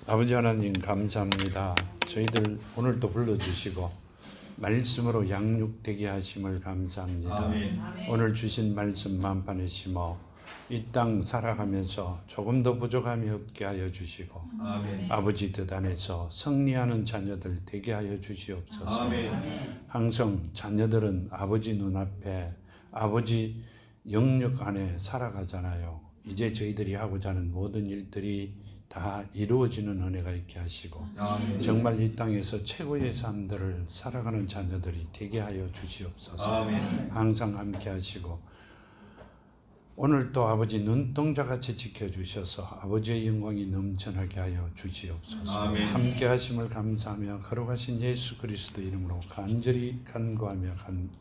아버지 하나님 감사합니다. 저희들 오늘도 불러주시고 말씀으로 양육되게 하심을 감사합니다. 아멘. 오늘 주신 말씀 만판에 심어 이 땅 살아가면서 조금 더 부족함이 없게 하여 주시고 아멘. 아버지 뜻 안에서 승리하는 자녀들 되게 하여 주시옵소서. 아멘. 항상 자녀들은 아버지 눈앞에 아버지 영역 안에 살아가잖아요. 이제 저희들이 하고자 하는 모든 일들이 다 이루어지는 은혜가 있게 하시고 아멘. 정말 이 땅에서 최고의 삶들을 살아가는 자녀들이 되게 하여 주시옵소서. 아멘. 항상 함께 하시고 오늘도 아버지 눈동자같이 지켜주셔서 아버지의 영광이 넘쳐나게 하여 주시옵소서. 아멘. 함께 하심을 감사하며 걸어가신 예수 그리스도 이름으로 간절히 간구하며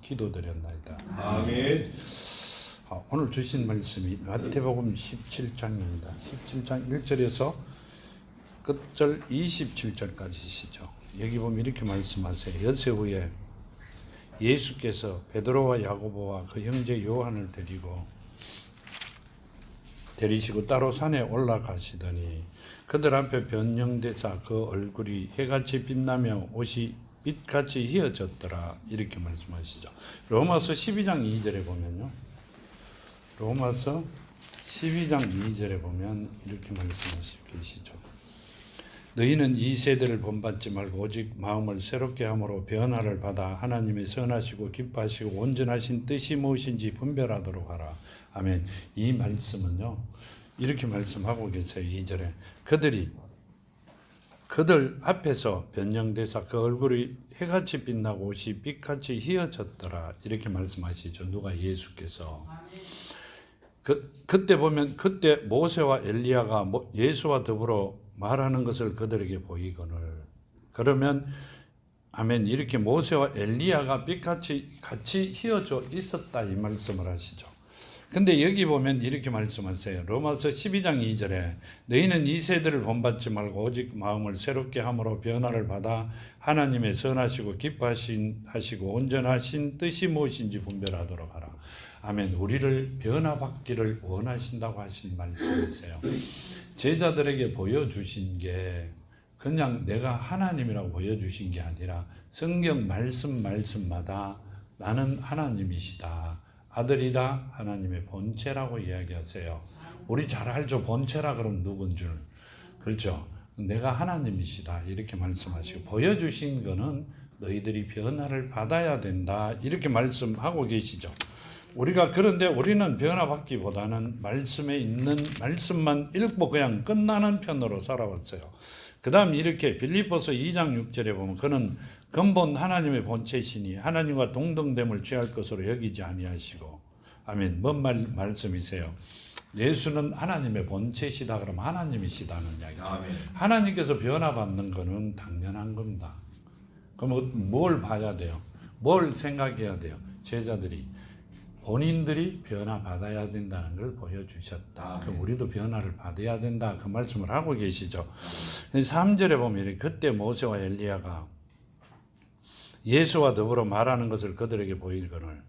기도드렸나이다. 아멘. 오늘 주신 말씀이 마태복음 17장입니다. 17장 1절에서 끝절 27절까지시죠. 여기 보면 이렇게 말씀하세요. 엿새 후에 예수께서 베드로와 야고보와 그 형제 요한을 데리시고 따로 산에 올라가시더니 그들 앞에 변형되사 그 얼굴이 해같이 빛나며 옷이 빛같이 휘어졌더라. 이렇게 말씀하시죠. 로마서 12장 2절에 보면요. 로마서 12장 2절에 보면 이렇게 말씀하시고 계시죠. 너희는 이 세대를 본받지 말고 오직 마음을 새롭게 함으로 변화를 받아 하나님의 선하시고 기뻐하시고 온전하신 뜻이 무엇인지 분별하도록 하라. 아멘. 이 말씀은요. 이렇게 말씀하고 계세요. 2절에 그들 앞에서 변형되사 그 얼굴이 해같이 빛나고 옷이 빛같이 휘어졌더라. 이렇게 말씀하시죠. 누가? 예수께서. 그때 보면 그때 모세와 엘리야가 예수와 더불어 말하는 것을 그들에게 보이거늘 그러면 아멘. 이렇게 모세와 엘리야가 빛같이 같이 휘어져 있었다 이 말씀을 하시죠. 근데 여기 보면 이렇게 말씀하세요. 로마서 12장 2절에 너희는 이 세대를 본받지 말고 오직 마음을 새롭게 함으로 변화를 받아 하나님의 선하시고 기뻐하시고 온전하신 뜻이 무엇인지 분별하도록 하라. 아멘. 우리를 변화받기를 원하신다고 하신 말씀이세요. 제자들에게 보여주신 게 그냥 내가 하나님이라고 보여주신 게 아니라 성경 말씀마다 나는 하나님이시다. 아들이다. 하나님의 본체라고 이야기하세요. 우리 잘 알죠. 본체라 그러면 누군 줄. 그렇죠. 내가 하나님이시다. 이렇게 말씀하시고 보여주신 거는 너희들이 변화를 받아야 된다. 이렇게 말씀하고 계시죠. 그런데 우리는 변화받기보다는 말씀에 있는 말씀만 읽고 그냥 끝나는 편으로 살아왔어요. 그 다음 이렇게 빌립보서 2장 6절에 보면 그는 근본 하나님의 본체시니 하나님과 동등됨을 취할 것으로 여기지 아니하시고 아멘. 뭔 말씀이세요? 예수는 하나님의 본체시다 그러면 하나님이시다는 이야기죠. 아멘. 하나님께서 변화받는 것은 당연한 겁니다. 그럼 뭘 봐야 돼요? 뭘 생각해야 돼요? 제자들이 본인들이 변화받아야 된다는 걸 보여주셨다. 그럼 우리도 변화를 받아야 된다. 그 말씀을 하고 계시죠. 3절에 보면 그때 모세와 엘리야가 예수와 더불어 말하는 것을 그들에게 보이거늘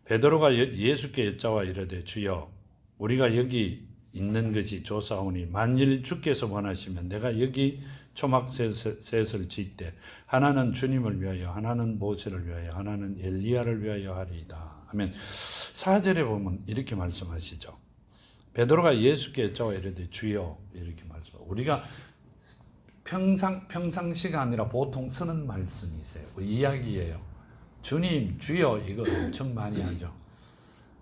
베드로가 예수께 여짜와 이르되 주여 우리가 여기 있는 것이 조사오니 만일 주께서 원하시면 내가 여기 초막셋을 짓되 하나는 주님을 위하여 하나는 모세를 위하여 하나는 엘리야를 위하여 하리이다. 아멘. 4절에 보면 이렇게 말씀하시죠. 베드로가 예수께 여짜와 이르되 주여 이렇게 말씀하고 우리가 평상시가 아니라 보통 쓰는 말씀이세요. 이야기예요. 주님, 주여 이거 엄청 많이 하죠.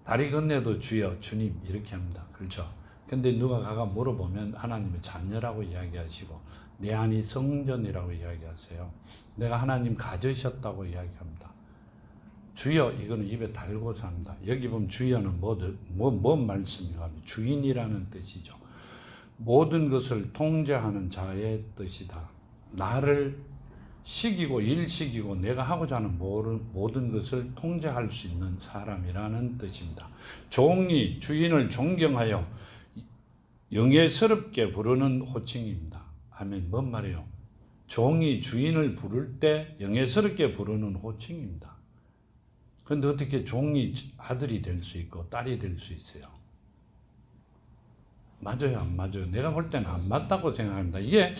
다리 건네도 주여, 주님 이렇게 합니다. 그렇죠? 근데 누가 가가 물어보면 하나님의 자녀라고 이야기하시고 내 안이 성전이라고 이야기하세요. 내가 하나님 가지셨다고 이야기합니다. 주여 이거는 입에 달고 삽니다. 여기 보면 주여는 뭔 말씀인가 하면 주인이라는 뜻이죠. 모든 것을 통제하는 자의 뜻이다. 나를 일시키고 내가 하고자 하는 모든 것을 통제할 수 있는 사람이라는 뜻입니다. 종이 주인을 존경하여 영예스럽게 부르는 호칭입니다. 아멘. 뭔 말이에요? 종이 주인을 부를 때 영예스럽게 부르는 호칭입니다. 그런데 어떻게 종이 아들이 될 수 있고 딸이 될 수 있어요? 맞아요, 안 맞아요? 내가 볼 때는 안 맞다고 생각합니다. 이게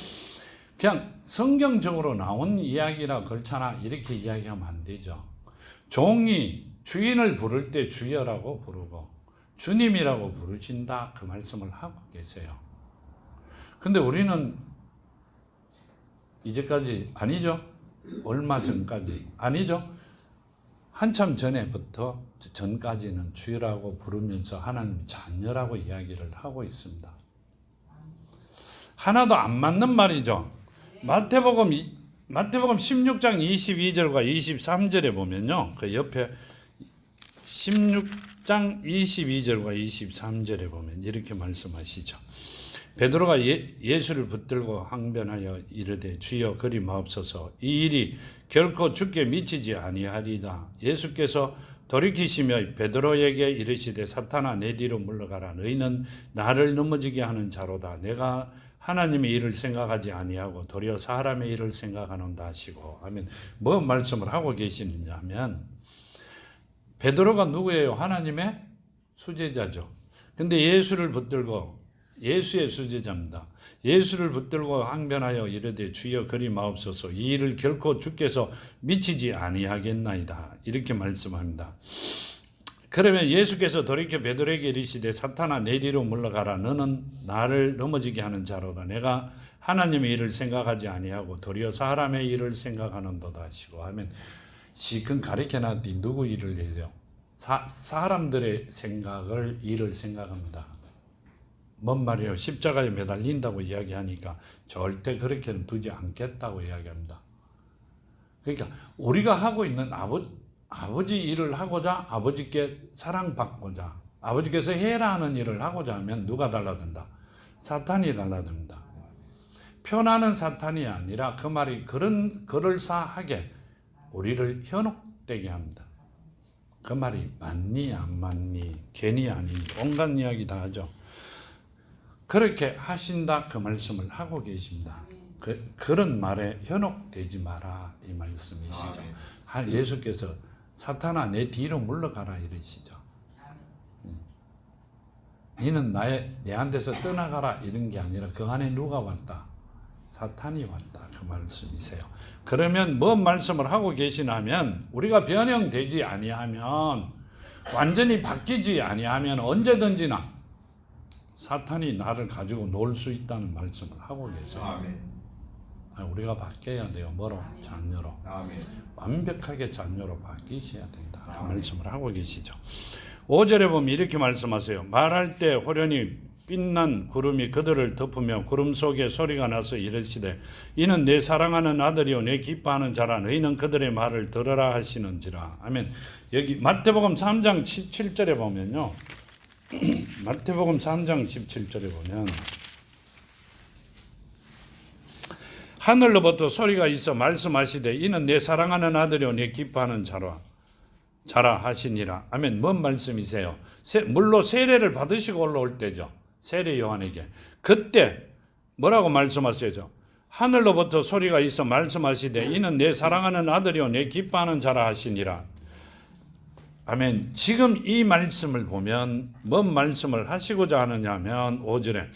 그냥 성경적으로 나온 이야기라 그렇잖아 이렇게 이야기하면 안 되죠. 종이 주인을 부를 때 주여라고 부르고 주님이라고 부르신다 그 말씀을 하고 계세요. 근데 우리는 이제까지 아니죠. 얼마 전까지 아니죠. 한참 전에부터 전까지는 주라고 부르면서 하나님 자녀라고 이야기를 하고 있습니다. 하나도 안 맞는 말이죠. 마태복음 16장 22절과 23절에 보면요. 그 옆에 16장 22절과 23절에 보면 이렇게 말씀하시죠. 베드로가 예수를 붙들고 항변하여 이르되 주여 그리 마옵소서 이 일이 결코 주께 미치지 아니하리다. 예수께서 돌이키시며 베드로에게 이르시되 사탄아 내 뒤로 물러가라. 너희는 나를 넘어지게 하는 자로다. 내가 하나님의 일을 생각하지 아니하고 도리어 사람의 일을 생각하는다 하시고 하면 뭐 말씀을 하고 계시느냐 하면 베드로가 누구예요? 하나님의 수제자죠. 근데 예수를 붙들고 예수의 수제자입니다. 예수를 붙들고 항변하여 이르되 주여 그리 마옵소서 이 일을 결코 주께서 미치지 아니하겠나이다. 이렇게 말씀합니다. 그러면 예수께서 돌이켜 베드로에게 이르시되 사탄아 내 뒤로 물러가라. 너는 나를 넘어지게 하는 자로다. 내가 하나님의 일을 생각하지 아니하고 도리어 사람의 일을 생각하는도다 하시고 하면 지금 가르쳐놨더니 누구 일을 해요? 사람들의 생각을 일을 생각합니다. 뭔 말이에요? 십자가에 매달린다고 이야기하니까 절대 그렇게는 두지 않겠다고 이야기합니다. 그러니까 우리가 하고 있는 아버지 일을 하고자 아버지께 사랑받고자 아버지께서 해라 하는 일을 하고자 하면 누가 달라든다? 사탄이 달라듭니다. 편하는 사탄이 아니라 그 말이 그럴싸하게 우리를 현혹되게 합니다. 그 말이 맞니 안 맞니 괜히 아니 온갖 이야기 다 하죠. 그렇게 하신다 그 말씀을 하고 계십니다. 그런 말에 현혹되지 마라 이 말씀이시죠. 예수께서 사탄아 내 뒤로 물러가라 이러시죠. 너는 내한테서 떠나가라 이런 게 아니라 그 안에 누가 왔다? 사탄이 왔다 그 말씀이세요. 그러면 뭔 말씀을 하고 계시냐면 우리가 변형되지 아니하면 완전히 바뀌지 아니하면 언제든지나 사탄이 나를 가지고 놀 수 있다는 말씀을 하고 계세요. 아멘. 우리가 바뀌어야 돼요. 뭐로? 자녀로. 아멘. 완벽하게 자녀로 바뀌셔야 된다. 그 말씀을 하고 계시죠. 5절에 보면 이렇게 말씀하세요. 말할 때 호련히 빛난 구름이 그들을 덮으며 구름 속에 소리가 나서 이르시되 이는 내 사랑하는 아들이요 내 기뻐하는 자라. 너희는 그들의 말을 들으라 하시는지라. 아멘. 여기 마태복음 3장 17절에 보면요. 마태복음 3장 17절에 보면 하늘로부터 소리가 있어 말씀하시되 이는 내 사랑하는 아들이요 내 기뻐하는 자라 하시니라. 아멘. 뭔 말씀이세요? 물로 세례를 받으시고 올라올 때죠. 세례 요한에게. 그때 뭐라고 말씀하시죠? 하늘로부터 소리가 있어 말씀하시되 이는 내 사랑하는 아들이요 내 기뻐하는 자라 하시니라. 아멘. 지금 이 말씀을 보면 뭔 말씀을 하시고자 하느냐 하면 5절에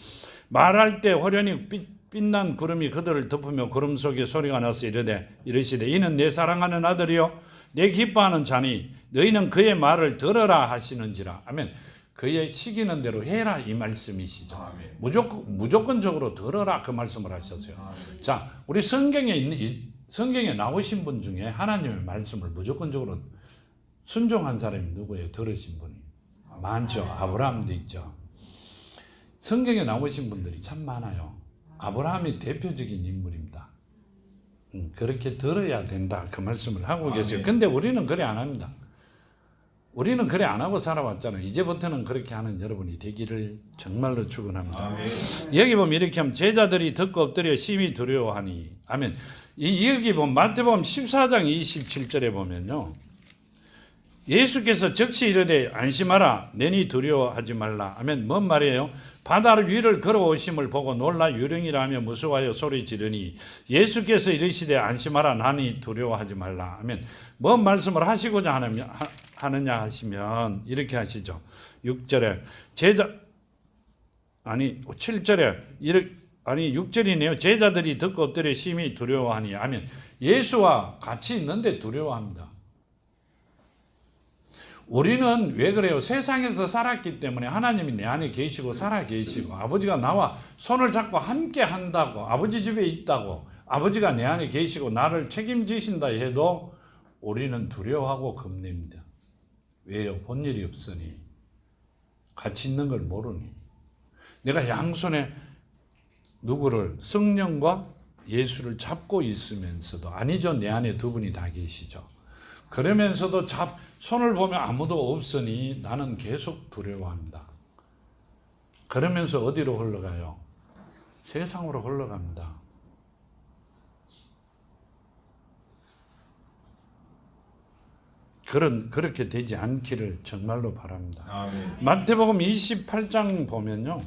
말할 때 호련히 빛난 구름이 그들을 덮으며 구름 속에 소리가 나서 이르시되 이는 내 사랑하는 아들이요 내 기뻐하는 자니 너희는 그의 말을 들으라 하시는지라. 아멘. 그의 시키는 대로 해라 이 말씀이시죠. 아멘. 무조건적으로 들으라 그 말씀을 하셨어요. 아멘. 자, 우리 성경에 나오신 분 중에 하나님의 말씀을 무조건적으로 순종한 사람이 누구예요? 들으신 분이 많죠. 아브라함도 있죠. 성경에 나오신 분들이 참 많아요. 아브라함이 대표적인 인물입니다. 그렇게 들어야 된다 그 말씀을 하고 계세요. 근데 우리는 그래 안 합니다. 우리는 그래 안 하고 살아왔잖아요. 이제부터는 그렇게 하는 여러분이 되기를 정말로 축원합니다. 아멘. 여기 보면 이렇게 하면 제자들이 듣고 엎드려 심히 두려워하니. 아멘. 여기 보면 마태복음 14장 27절에 보면요. 예수께서 즉시 이르되 안심하라 내니 두려워하지 말라. 아멘. 뭔 말이에요? 바다 위를 걸어오심을 보고 놀라 유령이라 하며 무서워하여 소리 지르니 예수께서 이르시되 안심하라 나니 두려워하지 말라. 아멘. 뭔 말씀을 하시고자 하느냐 하시면 이렇게 하시죠. 6절에 7절에 아니 6절이네요. 제자들이 듣고 엎드려 심히 두려워하니. 아멘. 예수와 같이 있는데 두려워합니다. 우리는 왜 그래요? 세상에서 살았기 때문에 하나님이 내 안에 계시고 살아 계시고 아버지가 나와 손을 잡고 함께 한다고, 아버지 집에 있다고, 아버지가 내 안에 계시고 나를 책임지신다 해도 우리는 두려워하고 겁냅니다. 왜요? 본 일이 없으니, 같이 있는 걸 모르니. 내가 양손에 누구를, 성령과 예수를 잡고 있으면서도, 아니죠, 내 안에 두 분이 다 계시죠. 그러면서도 손을 보면 아무도 없으니 나는 계속 두려워합니다. 그러면서 어디로 흘러가요? 세상으로 흘러갑니다. 그렇게 되지 않기를 정말로 바랍니다. 아멘. 마태복음 28장 보면요,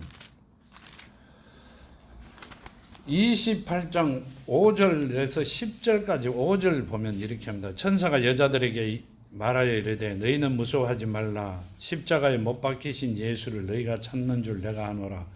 28장 5절에서 10절까지 5절 보면 이렇게 합니다. 천사가 여자들에게 말하여 이르되 너희는 무서워하지 말라. 십자가에 못 박히신 예수를 너희가 찾는 줄 내가 아노라.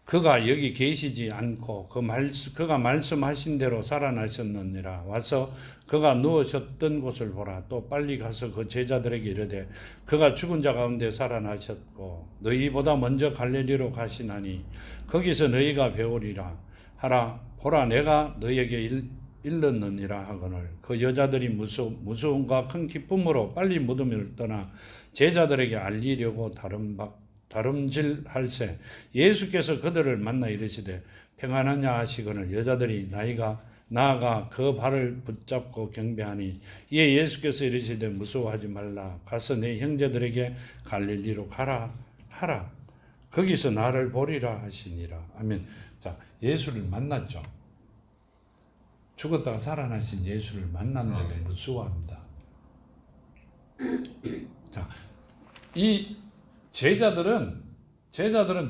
그가 여기 계시지 않고 그가 말씀하신 대로 살아나셨느니라. 와서 그가 누우셨던 곳을 보라. 또 빨리 가서 그 제자들에게 이르되 그가 죽은 자 가운데 살아나셨고 너희보다 먼저 갈릴리로 가시나니 거기서 너희가 배우리라 하라. 보라, 내가 너희에게 일렀느니라 하거늘. 그 여자들이 무서움과 큰 기쁨으로 빨리 무덤을 떠나 제자들에게 알리려고 다름질할세 예수께서 그들을 만나 이르시되 평안하냐 하시거늘. 여자들이 나아가 그 발을 붙잡고 경배하니 이에 예수께서 이르시되 무서워하지 말라. 가서 내 형제들에게 갈릴리로 가라 하라. 거기서 나를 보리라 하시니라. 아멘. 자, 예수를 만났죠. 죽었다가 살아나신 예수를 만났는데도 무서워합니다. 자, 이 제자들은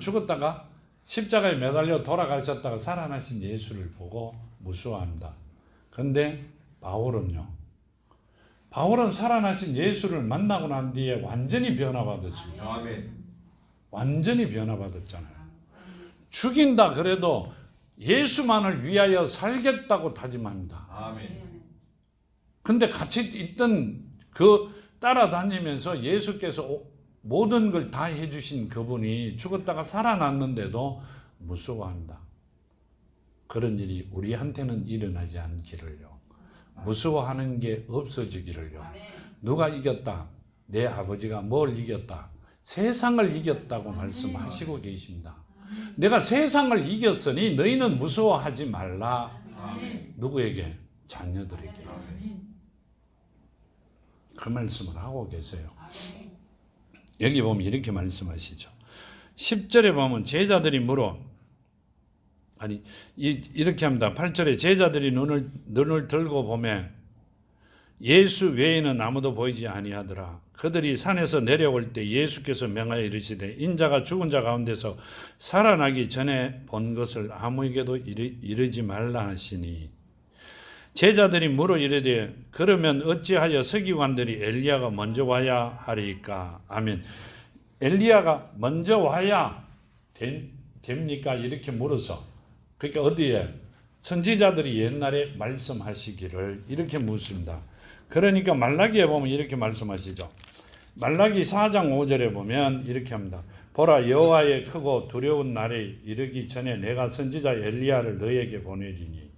죽었다가 십자가에 매달려 돌아가셨다가 살아나신 예수를 보고 무서워합니다. 그런데 바울은 살아나신 예수를 만나고 난 뒤에 완전히 변화받았습니다. 아멘. 완전히 변화받았잖아요. 죽인다 그래도 예수만을 위하여 살겠다고 다짐합니다. 아멘. 근데 같이 있던 따라다니면서 예수께서 모든 걸 다 해주신 그분이 죽었다가 살아났는데도 무서워한다. 그런 일이 우리한테는 일어나지 않기를요. 무서워하는 게 없어지기를요. 누가 이겼다? 내 아버지가 뭘 이겼다? 세상을 이겼다고 말씀하시고 계십니다. 내가 세상을 이겼으니 너희는 무서워하지 말라. 누구에게? 자녀들에게. 그 말씀을 하고 계세요. 여기 보면 이렇게 말씀하시죠. 10절에 보면 제자들이 이렇게 합니다. 8절에 제자들이 눈을 들고 보매 예수 외에는 아무도 보이지 아니하더라. 그들이 산에서 내려올 때 예수께서 명하여 이르시되 인자가 죽은 자 가운데서 살아나기 전에 본 것을 아무에게도 이르지 말라 하시니 제자들이 물어 이르되 그러면 어찌하여 서기관들이 엘리야가 먼저 와야 하리까? 아멘. 엘리야가 먼저 와야 됩니까? 이렇게 물어서, 그러니까 어디에? 선지자들이 옛날에 말씀하시기를 이렇게 묻습니다. 그러니까 말라기에 보면 이렇게 말씀하시죠. 말라기 4장 5절에 보면 이렇게 합니다. 보라, 여호와의 크고 두려운 날이 이르기 전에 내가 선지자 엘리야를 너에게 보내리니.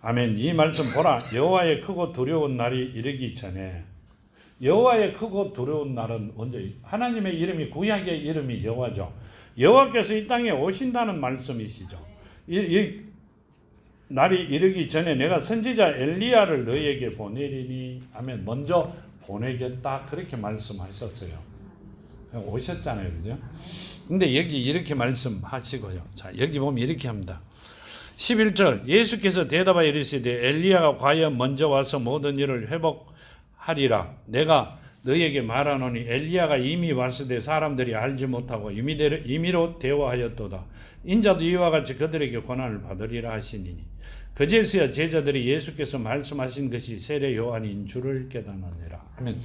아멘. 이 말씀 보라, 여호와의 크고 두려운 날이 이르기 전에. 여호와의 크고 두려운 날은 언제? 하나님의 이름이, 구약의 이름이 여호와죠. 여호와께서 이 땅에 오신다는 말씀이시죠. 이 날이 이르기 전에 내가 선지자 엘리야를 너희에게 보내리니. 아멘. 먼저 보내겠다 그렇게 말씀하셨어요. 오셨잖아요, 그죠? 근데 여기 이렇게 말씀하시고요. 자, 여기 보면 이렇게 합니다. 11절 예수께서 대답하여 이르시되 엘리야가 과연 먼저 와서 모든 일을 회복하리라. 내가 너희에게 말하노니 엘리야가 이미 왔으되 사람들이 알지 못하고 임의로 대화하였도다. 인자도 이와 같이 그들에게 고난을 받으리라 하시니니. 그제서야 제자들이 예수께서 말씀하신 것이 세례 요한인 줄을 깨닫느니라. 하면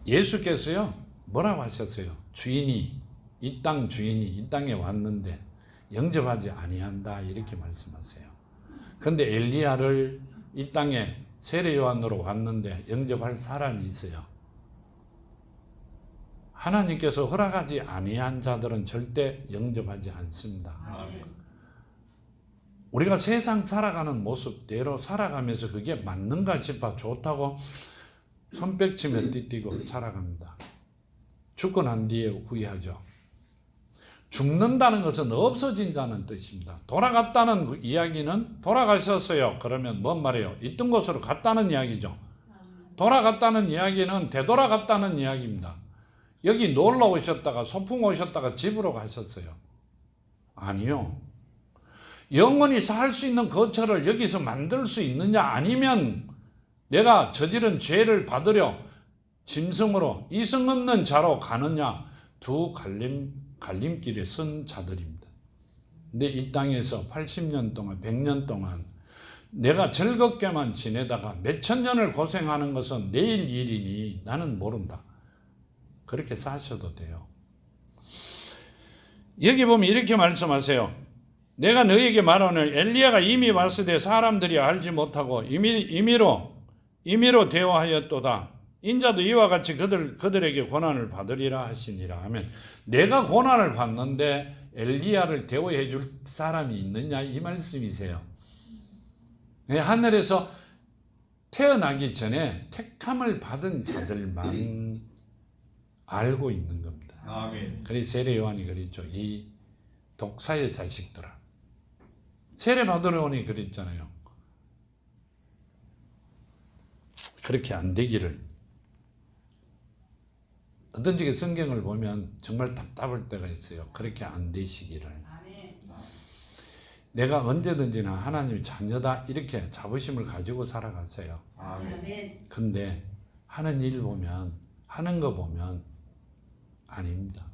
예수께서요 뭐라고 하셨어요? 주인이, 이 땅 주인이 이 땅에 왔는데 영접하지 아니한다 이렇게 말씀하세요. 근데 엘리야를 이 땅에 세례 요한으로 왔는데 영접할 사람이 있어요. 하나님께서 허락하지 아니한 자들은 절대 영접하지 않습니다. 아멘. 우리가 세상 살아가는 모습대로 살아가면서 그게 맞는가 싶어 좋다고 손뼉치며 띠뛰고 살아갑니다. 죽고 난 뒤에 후회하죠. 죽는다는 것은 없어진다는 뜻입니다. 돌아갔다는 그 이야기는 돌아가셨어요. 그러면 뭔 말이에요? 있던 곳으로 갔다는 이야기죠. 돌아갔다는 이야기는 되돌아갔다는 이야기입니다. 여기 놀러 오셨다가 소풍 오셨다가 집으로 가셨어요. 아니요. 영원히 살 수 있는 거처를 여기서 만들 수 있느냐 아니면 내가 저지른 죄를 받으려 짐승으로 이성 없는 자로 가느냐 두 갈림길에 선 자들입니다. 근데 이 땅에서 80년 동안 100년 동안 내가 즐겁게만 지내다가 몇천 년을 고생하는 것은 내일 일이니 나는 모른다. 그렇게 사셔도 돼요. 여기 보면 이렇게 말씀하세요. 내가 너에게 말하는 엘리야가 이미 왔을 때 사람들이 알지 못하고 임의로 대화하였도다. 인자도 이와 같이 그들에게 고난을 받으리라 하시니라 하면 내가 고난을 받는데 엘리야를 대우해 줄 사람이 있느냐 이 말씀이세요. 하늘에서 태어나기 전에 택함을 받은 자들만 알고 있는 겁니다. 아멘. 그래서 세례 요한이 그랬죠. 이 독사의 자식들아. 세례 받으러 오니 그랬잖아요. 그렇게 안 되기를. 어떤 적에 성경을 보면 정말 답답할 때가 있어요. 그렇게 안 되시기를. 내가 언제든지나 하나님의 자녀다 이렇게 자부심을 가지고 살아갔어요. 아멘. 근데 하는 일 보면 하는 거 보면 아닙니다.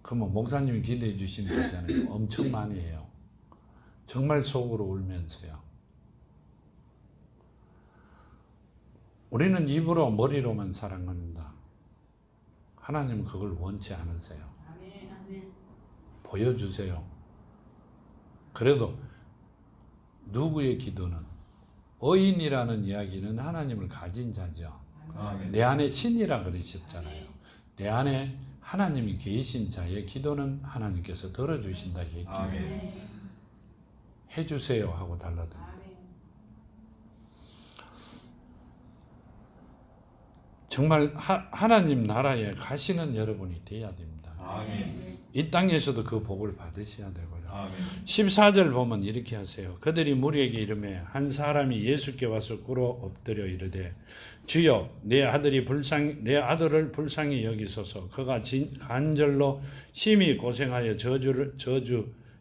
그러면 목사님이 기도해 주시는 거잖아요. 엄청 많이 해요. 정말 속으로 울면서요. 우리는 입으로 머리로만 사랑합니다. 하나님은 그걸 원치 않으세요. 보여주세요. 그래도 누구의 기도는 의인이라는 이야기는 하나님을 가진 자죠. 아멘. 내 안에 신이라 그러셨잖아요. 내 안에 하나님이 계신 자의 기도는 하나님께서 들어주신다 했기 때문에 해주세요 하고 달라듭니다. 정말 하나님 나라에 가시는 여러분이 돼야 됩니다. 아멘. 이 땅에서도 그 복을 받으셔야 되고요. 아멘. 14절 보면 이렇게 하세요. 그들이 무리에게 이르매 한 사람이 예수께 와서 꿇어 엎드려 이르되 주여 내 아들을 불쌍히 여기소서. 그가 간절로 심히 고생하여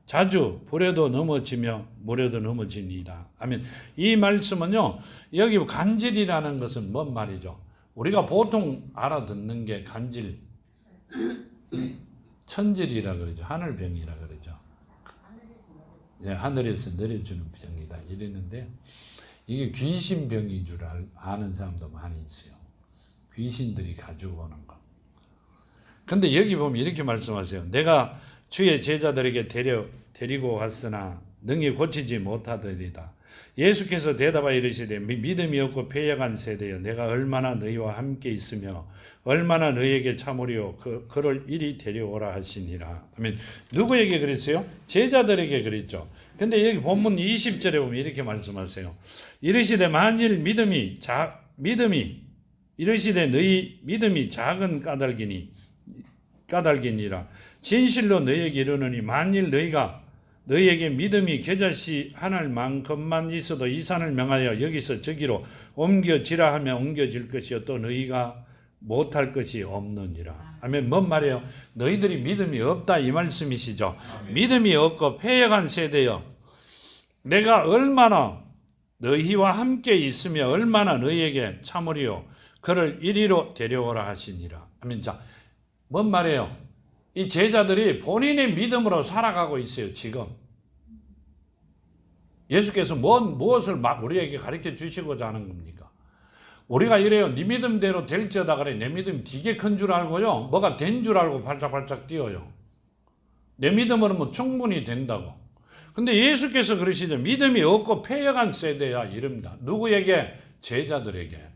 자주 불에도 넘어지며 물에도 넘어지니라. 아멘. 이 말씀은요. 여기 간질이라는 것은 뭔 말이죠? 우리가 보통 알아듣는 게 간질, 천질이라 그러죠. 하늘병이라 그러죠. 네, 하늘에서 내려주는 병이다 이랬는데 이게 귀신병인 줄 아는 사람도 많이 있어요. 귀신들이 가지고 오는 거. 근데 여기 보면 이렇게 말씀하세요. 내가 주의 제자들에게 데리고 왔으나 능히 고치지 못하더이다. 예수께서 대답하여 이르시되 믿음이 없고 패역한 세대여 내가 얼마나 너희와 함께 있으며 얼마나 너희에게 참으리요 그를 이리 데려오라 하시니라. 아멘. 누구에게 그랬어요? 제자들에게 그랬죠. 근데 여기 본문 20절에 보면 이렇게 말씀하세요. 이르시되 만일 이르시되 너희 믿음이 작은 까닭이니라. 진실로 너희에게 이르노니 만일 너희에게 믿음이 겨자씨 하늘만큼만 있어도 이 산을 명하여 여기서 저기로 옮겨지라 하면 옮겨질 것이요 또 너희가 못할 것이 없느니라. 아멘. 뭔 말이에요? 너희들이 믿음이 없다 이 말씀이시죠. 아멘. 믿음이 없고 패역한 세대여 내가 얼마나 너희와 함께 있으며 얼마나 너희에게 참으리요 그를 이리로 데려오라 하시니라. 아멘. 자, 뭔 말이에요? 이 제자들이 본인의 믿음으로 살아가고 있어요. 지금 예수께서 무엇을 우리에게 가르쳐 주시고자 하는 겁니까? 우리가 이래요. 네 믿음대로 될지어다 그래. 내 믿음이 되게 큰 줄 알고요. 뭐가 된 줄 알고 발짝발짝 뛰어요. 내 믿음으로는 충분히 된다고. 근데 예수께서 그러시죠. 믿음이 없고 패역한 세대야 이릅니다. 누구에게? 제자들에게.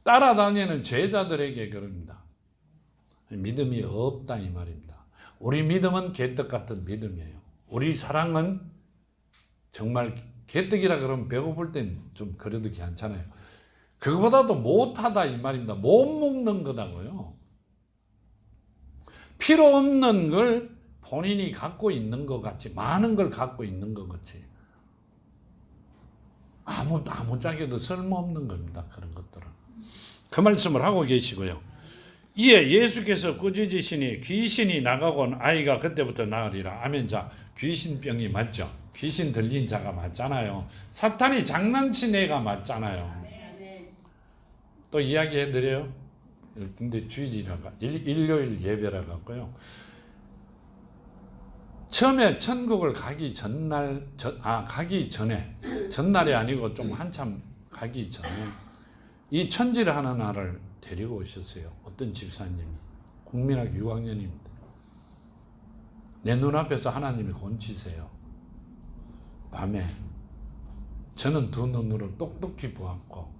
따라다니는 제자들에게 그럽니다. 믿음이 없다 이 말입니다. 우리 믿음은 개떡 같은 믿음이에요. 우리 사랑은 정말 개떡이라 그러면 배고플 땐 좀 그래도 괜찮아요. 그거보다도 못하다 이 말입니다. 못 먹는 거다고요. 필요 없는 걸 본인이 갖고 있는 것 같이, 많은 걸 갖고 있는 것 같이. 아무짝에도 쓸모없는 겁니다. 그런 것들은. 그 말씀을 하고 계시고요. 이에 예수께서 꾸짖으시니 귀신이 나가고 온 아이가 그때부터 나으리라. 아멘. 자, 귀신병이 맞죠? 귀신 들린 자가 맞잖아요. 사탄이 장난친 애가 맞잖아요. 아멘. 또 이야기해드려요. 근데 주일이라가 일요일 예배라 갖고요. 처음에 천국을 가기 가기 전에, 전날이 아니고 좀 한참 가기 전에 이 천지를 하는 날을 데리고 오셨어요. 어떤 집사님이. 국민학교 6학년입니다. 내 눈앞에서 하나님이 건치세요. 밤에. 저는 두 눈으로 똑똑히 보았고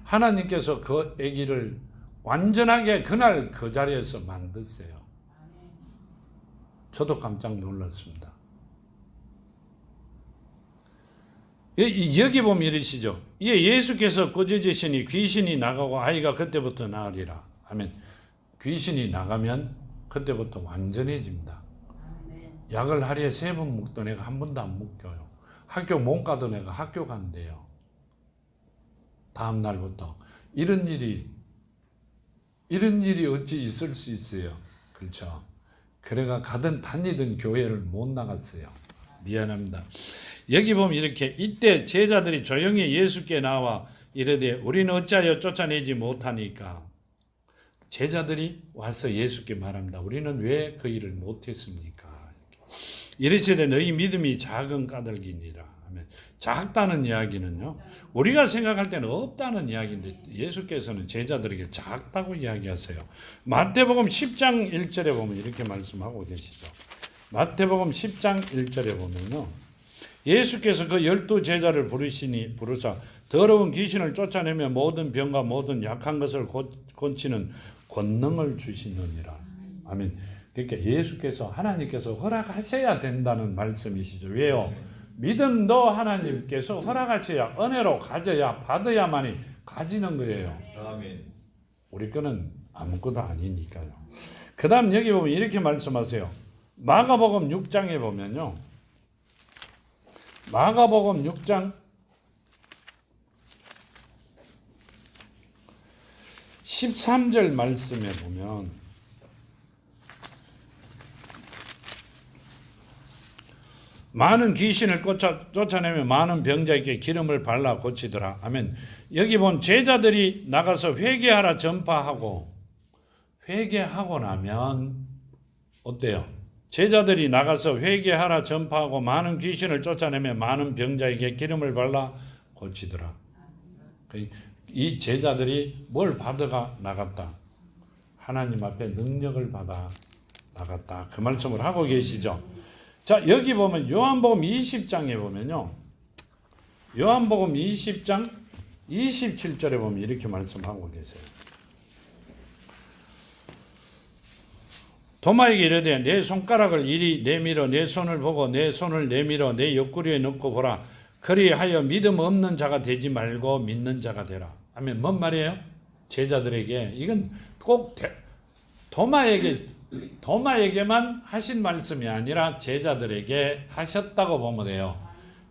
하나님께서 그 아기를 완전하게 그날 그 자리에서 만드세요. 저도 깜짝 놀랐습니다. 여기 보면 이러시죠. 이에 예수께서 꾸짖으시니 귀신이 나가고 아이가 그때부터 나으리라. 아멘. 귀신이 나가면 그때부터 완전해집니다. 약을 하루에 3번 먹던 애가 한 번도 안 먹혀요. 학교 못 가던 애가 학교 간대요. 다음 날부터. 이런 일이 어찌 있을 수 있어요. 그렇죠. 그래가 다니던 교회를 못 나갔어요. 미안합니다. 여기 보면 이렇게 이때 제자들이 조용히 예수께 나와 이르되 우리는 어찌하여 쫓아내지 못하니까. 제자들이 와서 예수께 말합니다. 우리는 왜 그 일을 못했습니까? 이르시되 너희 믿음이 작은 까닭이니라. 작다는 이야기는요, 우리가 생각할 때는 없다는 이야기인데 예수께서는 제자들에게 작다고 이야기하세요. 마태복음 10장 1절에 보면 이렇게 말씀하고 계시죠. 마태복음 10장 1절에 보면요, 예수께서 그 12 제자를 부르사 더러운 귀신을 쫓아내며 모든 병과 모든 약한 것을 고치는 권능을 주시느니라. 아멘. 그러니까 예수께서, 하나님께서 허락하셔야 된다는 말씀이시죠. 왜요? 믿음도 하나님께서 허락하셔야, 은혜로 가져야, 받아야만이 가지는 거예요. 아멘. 우리 거는 아무것도 아니니까요. 그 다음 여기 보면 이렇게 말씀하세요. 마가복음 6장에 보면요, 마가복음 6장 13절 말씀에 보면 많은 귀신을 쫓아내며 많은 병자에게 기름을 발라 고치더라. 아멘. 여기 본 제자들이 나가서 회개하라 전파하고, 회개하고 나면 어때요? 제자들이 나가서 회개하라 전파하고 많은 귀신을 쫓아내며 많은 병자에게 기름을 발라 고치더라. 이 제자들이 뭘 받아가 나갔다? 하나님 앞에 능력을 받아 나갔다. 그 말씀을 하고 계시죠. 자, 여기 보면 요한복음 20장에 보면요, 요한복음 20장 27절에 보면 이렇게 말씀하고 계세요. 도마에게 이르되 내 손가락을 이리 내밀어 내 손을 보고 내 손을 내밀어 내 옆구리에 넣고 보라. 그리하여 믿음 없는 자가 되지 말고 믿는 자가 되라. 아멘. 뭔 말이에요? 제자들에게, 이건 꼭 도마에게만 하신 말씀이 아니라 제자들에게 하셨다고 보면 돼요.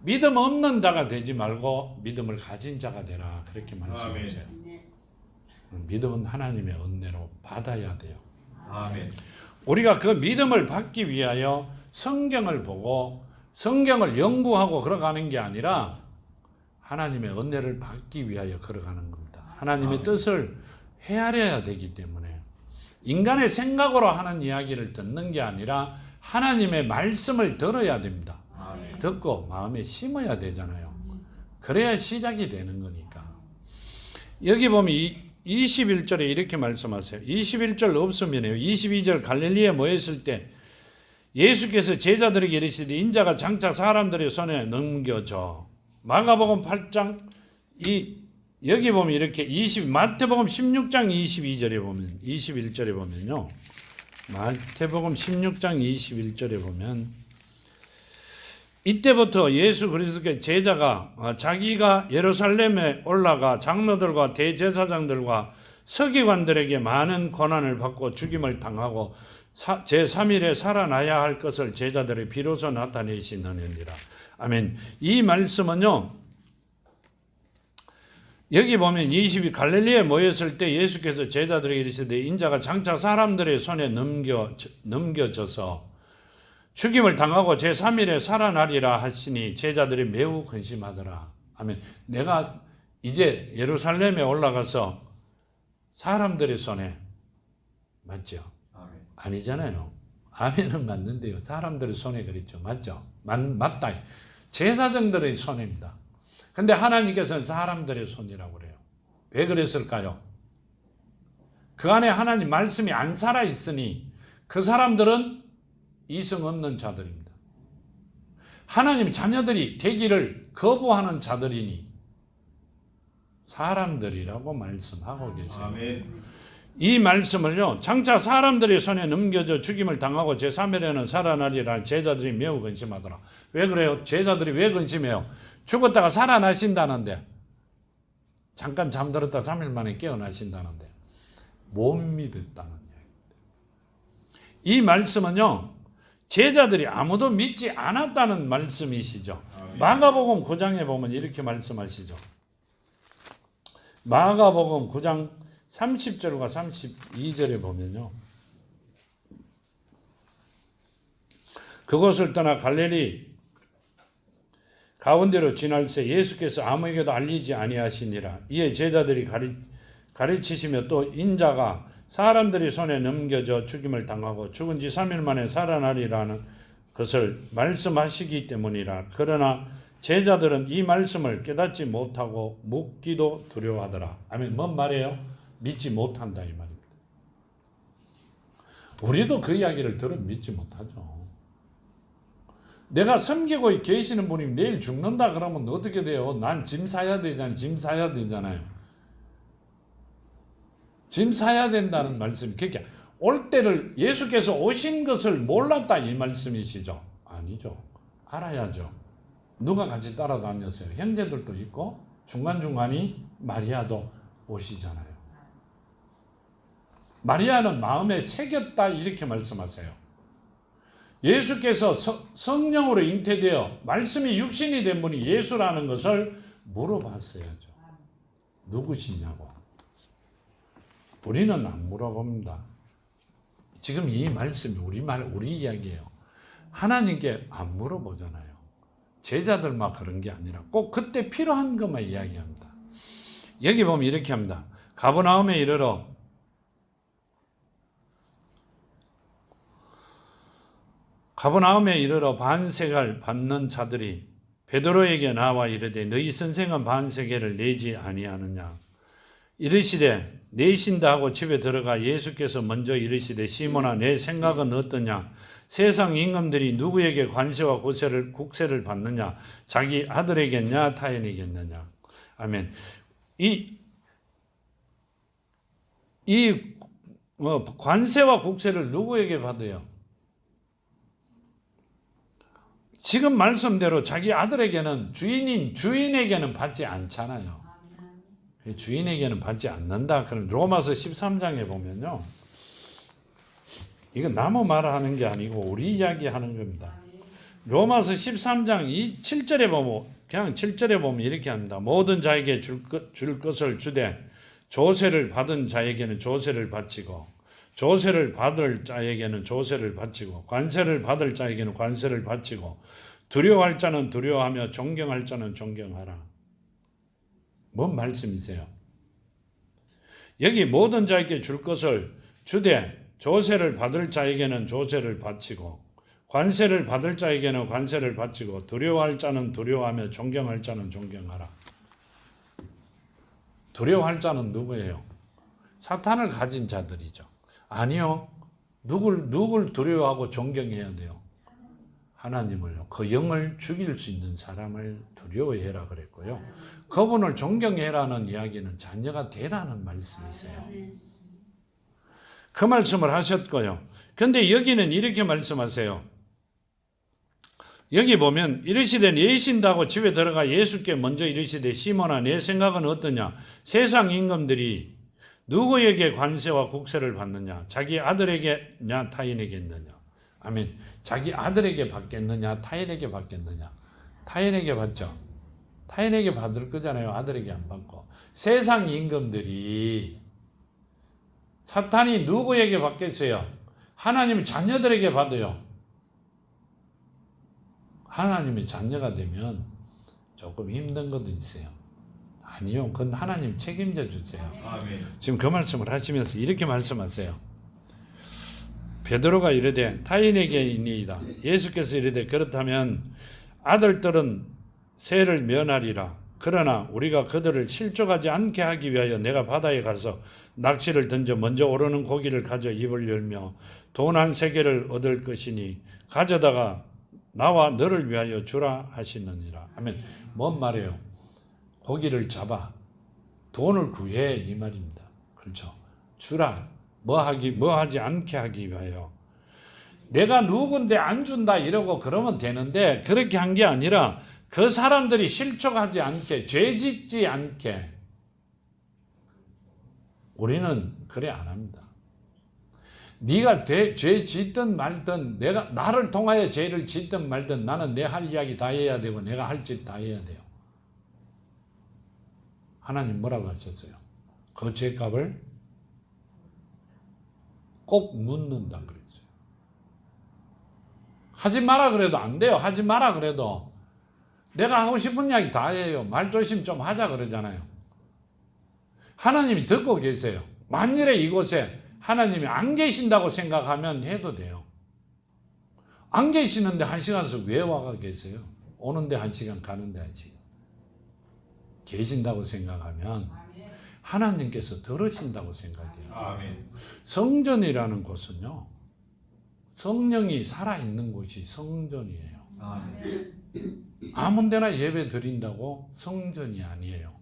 믿음 없는 자가 되지 말고 믿음을 가진 자가 되라. 그렇게 말씀하세요. 믿음은 하나님의 은혜로 받아야 돼요. 아멘. 우리가 그 믿음을 받기 위하여 성경을 보고 성경을 연구하고 걸어가는 게 아니라 하나님의 은혜를 받기 위하여 걸어가는 겁니다. 하나님의 뜻을 헤아려야 되기 때문에 인간의 생각으로 하는 이야기를 듣는 게 아니라 하나님의 말씀을 들어야 됩니다. 아멘. 듣고 마음에 심어야 되잖아요. 그래야 시작이 되는 거니까. 여기 보면 21절에 이렇게 말씀하세요. 21절 없으면요. 22절 갈릴리에 모였을 때 예수께서 제자들에게 이르시되 인자가 장차 사람들의 손에 넘겨져. 마가복음 8장 여기 보면 이렇게 마태복음 16장 22절에 보면 21절에 보면요. 마태복음 16장 21절에 보면 이때부터 예수 그리스도의 제자가 자기가 예루살렘에 올라가 장로들과 대제사장들과 서기관들에게 많은 고난을 받고 죽임을 당하고 제3일에 살아나야 할 것을 제자들이 비로소 나타내시느니라. 아멘. 이 말씀은요. 여기 보면 22 갈릴리에 모였을 때 예수께서 제자들에게 이르시되 인자가 장차 사람들의 손에 넘겨져서 죽임을 당하고 제3일에 살아나리라 하시니 제자들이 매우 근심하더라. 아멘. 내가 이제 예루살렘에 올라가서 사람들의 손에 맞죠? 아멘. 아니잖아요. 아멘은 맞는데요. 사람들의 손에 그랬죠. 맞죠? 맞다. 제사장들의 손입니다. 근데 하나님께서는 사람들의 손이라고 그래요. 왜 그랬을까요? 그 안에 하나님 말씀이 안 살아있으니 그 사람들은 이성 없는 자들입니다. 하나님 자녀들이 되기를 거부하는 자들이니 사람들이라고 말씀하고 계세요. 아멘. 이 말씀을요. 장차 사람들의 손에 넘겨져 죽임을 당하고 제3일에는 살아나리라 제자들이 매우 근심하더라. 왜 그래요? 제자들이 왜 근심해요? 죽었다가 살아나신다는데 잠깐 잠들었다 3일 만에 깨어나신다는데 못 믿었다는 이야기입니다. 이 말씀은요. 제자들이 아무도 믿지 않았다는 말씀이시죠. 마가복음 9장에 보면 이렇게 말씀하시죠. 마가복음 9장 30절과 32절에 보면요. 그곳을 떠나 갈릴리 가운데로 지날새 예수께서 아무에게도 알리지 아니하시니라. 이에 제자들이 가르치시며 또 인자가 사람들이 손에 넘겨져 죽임을 당하고 죽은 지 3일 만에 살아나리라는 것을 말씀하시기 때문이라. 그러나 제자들은 이 말씀을 깨닫지 못하고 묻기도 두려워하더라. 아멘. 뭔 말이에요? 믿지 못한다 이 말입니다. 우리도 그 이야기를 들으면 믿지 못하죠. 내가 섬기고 계시는 분이 내일 죽는다 그러면 어떻게 돼요? 난 짐 사야 되잖아요. 짐 사야 되잖아요. 짐 사야 된다는 말씀. 그러니까 올 때를 예수께서 오신 것을 몰랐다 이 말씀이시죠? 아니죠. 알아야죠. 누가 같이 따라다녔어요? 형제들도 있고 중간중간이 마리아도 오시잖아요. 마리아는 마음에 새겼다 이렇게 말씀하세요. 예수께서 성령으로 잉태되어 말씀이 육신이 된 분이 예수라는 것을 물어봤어야죠. 누구시냐고. 우리는 안 물어봅니다. 지금 이 말씀이 우리 이야기예요. 하나님께 안 물어보잖아요. 제자들만 그런 게 아니라 꼭 그때 필요한 것만 이야기합니다. 여기 보면 이렇게 합니다. 가버나움에 이르러 반세갈 받는 자들이 베드로에게 나와 이르되 너희 선생은 반세계를 내지 아니하느냐. 이르시되 내신다 하고 집에 들어가 예수께서 먼저 이르시되 시몬아 내 생각은 어떠냐. 세상 임금들이 누구에게 관세와 국세를 받느냐. 자기 아들에겠냐 타인에겠느냐. 아멘. 관세와 국세를 누구에게 받아요? 지금 말씀대로 자기 아들에게는 주인에게는 받지 않잖아요. 주인에게는 받지 않는다. 그럼 로마서 13장에 보면요. 이건 나무 말하는 게 아니고 우리 이야기하는 겁니다. 로마서 13장 7절에 보면 그냥 7절에 보면 이렇게 합니다. 모든 자에게 줄 것을 주되 조세를 받은 자에게는 조세를 바치고 조세를 받을 자에게는 조세를 바치고 관세를 받을 자에게는 관세를 바치고 두려워할 자는 두려워하며 존경할 자는 존경하라. 뭔 말씀이세요? 여기 모든 자에게 줄 것을 주되 조세를 받을 자에게는 조세를 바치고 관세를 받을 자에게는 관세를 바치고 두려워할 자는 두려워하며 존경할 자는 존경하라. 두려워할 자는 누구예요? 사탄을 가진 자들이죠. 아니요. 누굴 두려워하고 존경해야 돼요? 하나님을요. 그 영을 죽일 수 있는 사람을 두려워해라 그랬고요. 그분을 존경해라는 이야기는 자녀가 되라는 말씀이세요. 그 말씀을 하셨고요. 근데 여기는 이렇게 말씀하세요. 여기 보면 이르시되 예신다고 집에 들어가 예수께 먼저 이르시되 시몬아 내 생각은 어떠냐? 세상 임금들이 누구에게 관세와 국세를 받느냐? 자기 아들에게냐 타인에게느냐? 아멘. 자기 아들에게 받겠느냐 타인에게 받겠느냐? 타인에게 받죠. 타인에게 받을 거잖아요. 아들에게 안 받고. 세상 임금들이 사탄이 누구에게 받겠어요? 하나님 자녀들에게 받아요. 하나님의 자녀가 되면 조금 힘든 것도 있어요. 아니요. 그건 하나님 책임져 주세요. 아멘. 지금 그 말씀을 하시면서 이렇게 말씀하세요. 베드로가 이르되 타인에게 있니이다. 예수께서 이르되 그렇다면 아들들은 세를 면하리라. 그러나 우리가 그들을 실족하지 않게 하기 위하여 내가 바다에 가서 낚시를 던져 먼저 오르는 고기를 가져 입을 열며 돈 한 세겔을 얻을 것이니 가져다가 나와 너를 위하여 주라 하시느니라. 아멘. 뭔 말이에요? 고기를 잡아 돈을 구해 이 말입니다. 그렇죠? 주라. 뭐 하지 않게 하기 위하여. 내가 누군데 안 준다 이러고 그러면 되는데 그렇게 한 게 아니라 그 사람들이 실족하지 않게 죄 짓지 않게 우리는 그래 안 합니다. 네가 죄 짓든 말든 내가 나를 통하여 죄를 짓든 말든 나는 내 할 이야기 다 해야 되고 내가 할 짓 다 해야 돼요. 하나님 뭐라고 하셨어요? 그 죄값을 꼭 묻는다 그랬어요. 하지 마라 그래도 안 돼요. 하지 마라 그래도 내가 하고 싶은 이야기 다 해요. 말조심 좀 하자 그러잖아요. 하나님이 듣고 계세요. 만일에 이곳에 하나님이 안 계신다고 생각하면 해도 돼요. 안 계시는데 1시간씩 왜 와가 계세요? 오는데 1시간 가는데 1시간. 계신다고 생각하면 하나님께서 들으신다고 생각해요. 아멘. 성전이라는 곳은요. 성령이 살아있는 곳이 성전이에요. 아멘. 아무 데나 예배 드린다고 성전이 아니에요.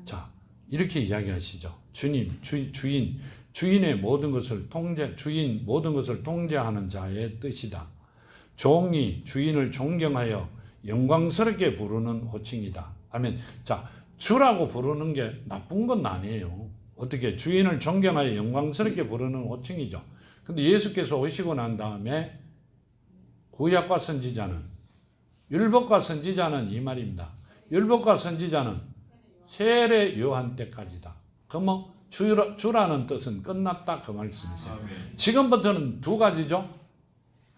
자, 이렇게 이야기하시죠. 주님, 주인의 모든 것을 주인 모든 것을 통제하는 자의 뜻이다. 종이 주인을 존경하여 영광스럽게 부르는 호칭이다. 아멘. 자, 주라고 부르는 게 나쁜 건 아니에요. 어떻게 주인을 존경하여 영광스럽게 부르는 호칭이죠. 근데 예수께서 오시고 난 다음에 구약과 선지자는 율법과 선지자는 이 말입니다. 율법과 선지자는 세례 요한 때까지다. 그러면 주라는 뜻은 끝났다 그 말씀이세요. 아멘. 지금부터는 두 가지죠.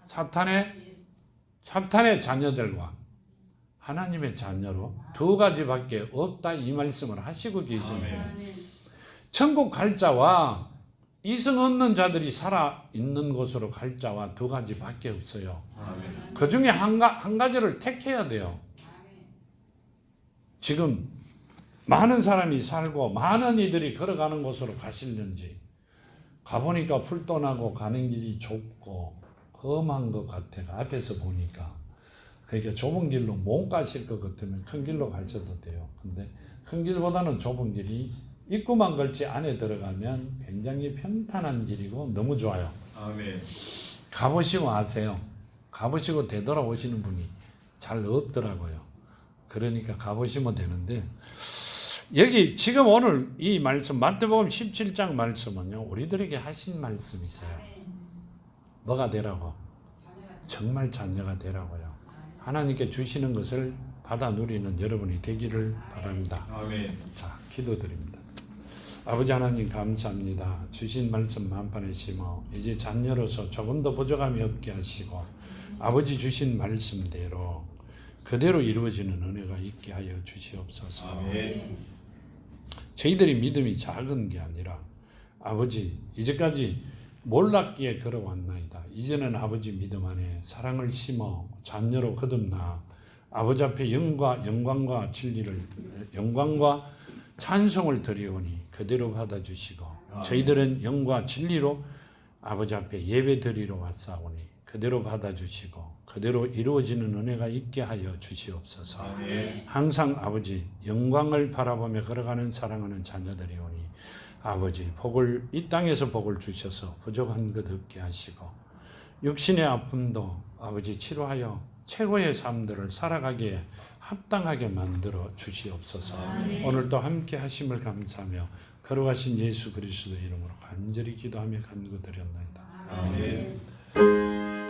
사탄의 자녀들과 하나님의 자녀로 두 가지밖에 없다 이 말씀을 하시고 계십니다. 천국 갈 자와 이승 없는 자들이 살아 있는 곳으로 갈 자와 두 가지밖에 없어요. 아멘. 그 중에 한 가지를 택해야 돼요. 지금 많은 사람이 살고 많은 이들이 걸어가는 곳으로 가시는지 가보니까 풀도나고 가는 길이 좁고 험한 것 같아요. 앞에서 보니까. 그러니까 좁은 길로 못 가실 것 같으면 큰 길로 가셔도 돼요. 근데 큰 길보다는 좁은 길이 입구만 걸치 안에 들어가면 굉장히 평탄한 길이고 너무 좋아요. 아멘. 가보시고 아세요. 가보시고 되돌아오시는 분이 잘 없더라고요. 그러니까 가보시면 되는데 여기 지금 오늘 이 말씀 마태복음 17장 말씀은요. 우리들에게 하신 말씀이세요. 뭐가 되라고? 정말 자녀가 되라고요. 하나님께 주시는 것을 받아 누리는 여러분이 되기를 바랍니다. 아멘. 자, 기도드립니다. 아버지 하나님 감사합니다. 주신 말씀 만판에 심어 이제 자녀로서 조금 더 부족함이 없게 하시고 아버지 주신 말씀대로 그대로 이루어지는 은혜가 있게 하여 주시옵소서. 아멘. 저희들이 믿음이 작은 게 아니라 아버지 이제까지 몰랐기에 걸어왔나이다. 이제는 아버지 믿음 안에 사랑을 심어 자녀로 거듭나 아버지 앞에 영광과 진리를 영광과 찬송을 드리오니 그대로 받아주시고 저희들은 영과 진리로 아버지 앞에 예배 드리러 왔사오니 그대로 받아주시고 그대로 이루어지는 은혜가 있게 하여 주시옵소서. 항상 아버지 영광을 바라보며 걸어가는 사랑하는 자녀들이오니 아버지 복을 이 땅에서 복을 주셔서 부족한 것 없게 하시고 육신의 아픔도 아버지 치료하여 최고의 삶들을 살아가기에 합당하게 만들어 주시옵소서. 오늘도 함께 하심을 감사하며 걸어가신 예수 그리스도 이름으로 간절히 기도하며 간구드렸나이다. 아멘.